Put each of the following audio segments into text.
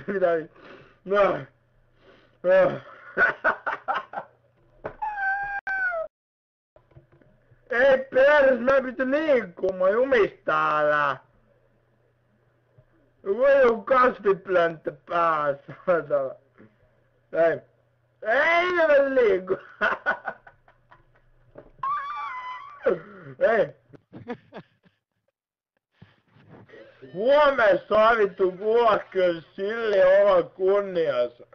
Mitä? No. No. Ei pers, mä pystyn liikkumaan jumista täällä. Voi on kasviplönttö päässä. Ei. Ei mä liiku. Ei. Huomenna sovittu vuokkyllä sille oma kunniansa.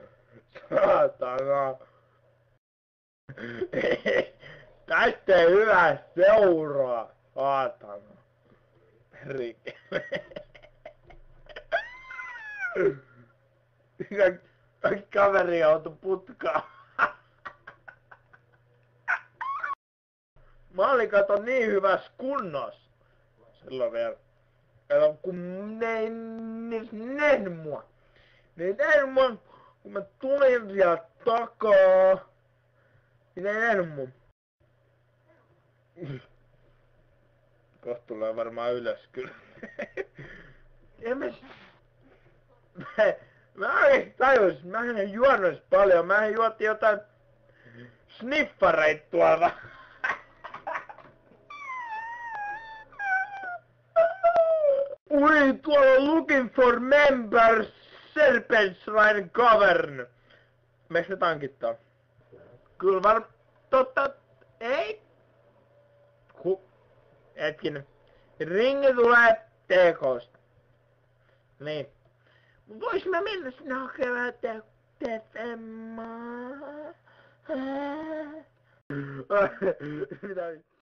Saatana. Tästä ei hyvä seuraa. Saatana. Rikele. Kaikki kaveriauto putkaa. Mä olin kato niin hyvässä kunnossa. Silloin vielä. Kato kun ne ei nähnyt mua. Ne ei nähnyt mua, kun mä tulin sieltä takaa. Ne ei nähnyt mua. Kohta tulee varmaan ylös kyllä. Mä oikeesti tajus, mä en juonut paljon, mä juotin jotain sniffareita tuolla. We tuolla looking for members Serpents Ride Cavern. Meiks ne tankittaa? Kyllä totta, ei. Hetkinen. Ringi tulee tekosta. Niin. Vois mä mennä sinne hakemaan TFM:aa? Mitä?